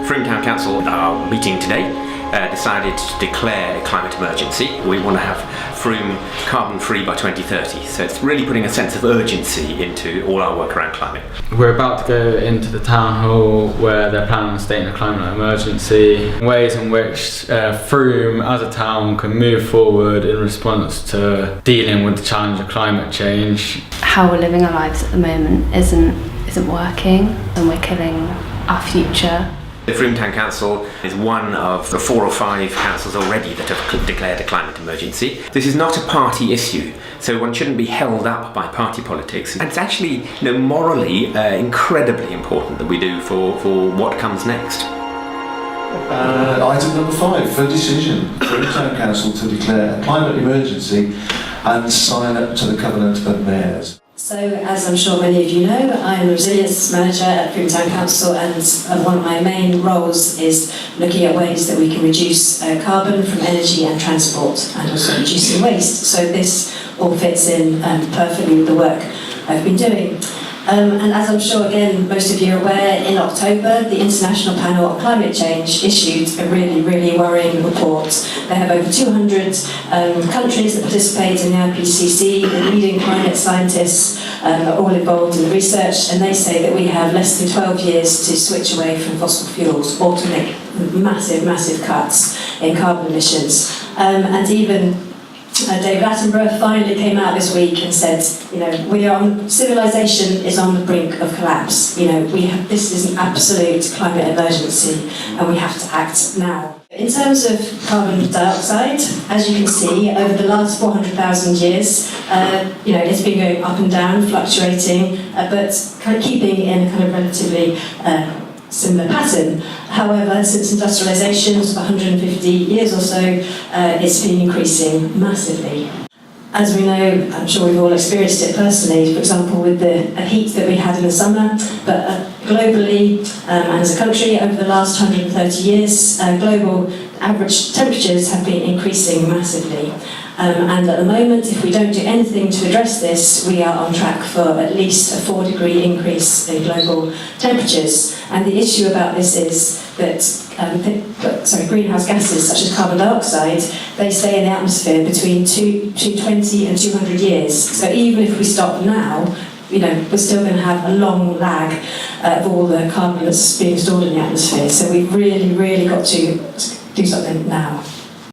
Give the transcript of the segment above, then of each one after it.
Frome Town Council are meeting today, decided to declare a climate emergency. We want to have Frome carbon free by 2030, so it's really putting a sense of urgency into all our work around climate. We're about to go into the town hall where they're planning on stating a climate emergency, ways in which Frome as a town can move forward in response to dealing with the challenge of climate change. How we're living our lives at the moment isn't working, and we're killing our future. The Frome Town Council is one of the 4 or 5 councils already that have declared a climate emergency. This is not a party issue, so one shouldn't be held up by party politics. And it's actually, morally incredibly important that we do for what comes next. Item number 5 for decision. Frome Town Council to declare a climate emergency and sign up to the Covenant of Mayors. So, as I'm sure many of you know, I'm a resilience manager at Frome Town Council, and one of my main roles is looking at ways that we can reduce carbon from energy and transport, and also reducing waste. So this all fits in perfectly with the work I've been doing. And as I'm sure, again, most of you are aware, in October, the International Panel on Climate Change issued a really, really worrying report. They have over 200 countries that participate in the IPCC. The leading climate scientists are all involved in the research, and they say that we have less than 12 years to switch away from fossil fuels or to make massive, massive cuts in carbon emissions. And even David Attenborough finally came out this week and said, civilization is on the brink of collapse. This is an absolute climate emergency, and we have to act now. In terms of carbon dioxide, as you can see, over the last 400,000 years, it's been going up and down, fluctuating, but kind of keeping in a kind of relatively similar pattern. However, since industrialisation of 150 years or so, it's been increasing massively. As we know, I'm sure we've all experienced it personally, for example with the heat that we had in the summer, but globally and as a country over the last 130 years, global average temperatures have been increasing massively. And at the moment, if we don't do anything to address this, we are on track for at least a 4-degree increase in global temperatures. And the issue about this is that greenhouse gases such as carbon dioxide, they stay in the atmosphere between 220 and 200 years. So even if we stop now, we're still going to have a long lag of all the carbon that's being stored in the atmosphere. So we've really, really got to do something now.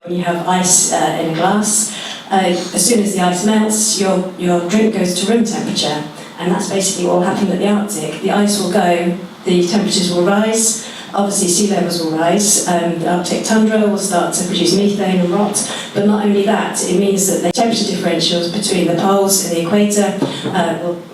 When you have ice in a glass, as soon as the ice melts, your drink goes to room temperature, and that's basically what will happen at the Arctic. The ice will go, the temperatures will rise, obviously sea levels will rise, the Arctic tundra will start to produce methane and rot, but not only that, it means that the temperature differentials between the poles and the equator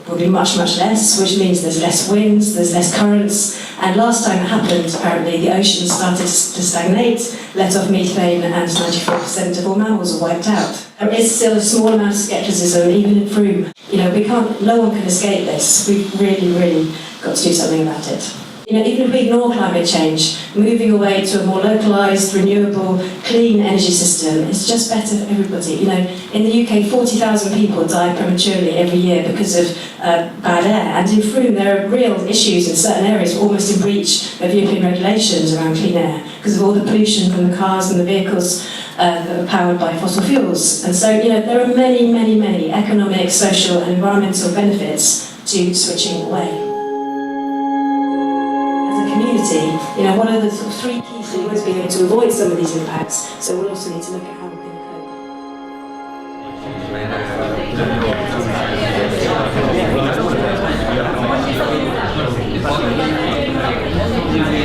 will be much, much less, which means there's less winds, there's less currents, and last time it happened, apparently, the ocean started to stagnate, let off methane, and 94% of all mammals are wiped out. There is still a small amount of scepticism, even in Frome. No one can escape this. We've really, really got to do something about it. Even if we ignore climate change, moving away to a more localised, renewable, clean energy system is just better for everybody. In the UK, 40,000 people die prematurely every year because of bad air. And in Frome, there are real issues in certain areas, almost in breach of European regulations around clean air, because of all the pollution from the cars and the vehicles that are powered by fossil fuels. And so, there are many, many, many economic, social and environmental benefits to switching away. Community, what are the 3 key things being able to avoid some of these impacts? So we'll also need to look at how we're going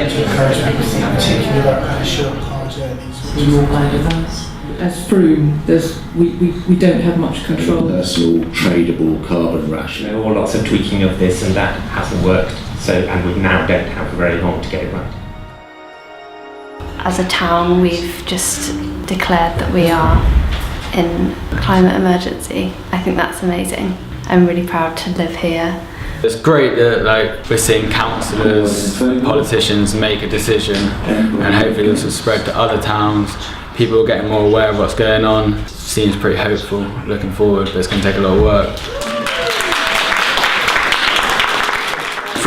to encourage people to think particularly about kind of short car journeys. More biodiverse. As Frome, we don't have much control. Personal tradable carbon ration. There are lots of tweaking of this, and that hasn't worked. And we now don't have very long to get it right. As a town, we've just declared that we are in a climate emergency. I think that's amazing. I'm really proud to live here. It's great that we're seeing councillors, politicians make a decision, and hopefully this will spread to other towns. People are getting more aware of what's going on. Seems pretty hopeful, looking forward, but it's going to take a lot of work.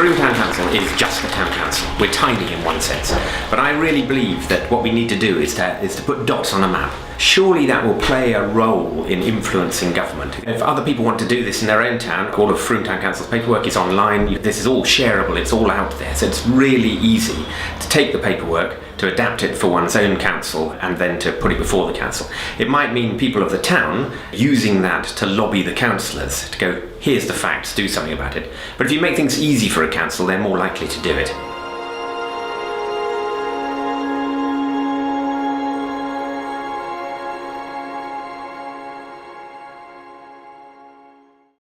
Frome Town Council is just a town council. We're tiny in one sense, but I really believe that what we need to do is to put dots on a map. Surely that will play a role in influencing government. If other people want to do this in their own town, all of Frome Town Council's paperwork is online. This is all shareable, it's all out there. So it's really easy to take the paperwork, to adapt it for one's own council, and then to put it before the council. It might mean people of the town using that to lobby the councillors, to go, here's the facts, do something about it. But if you make things easy for a council, they're more likely to do it.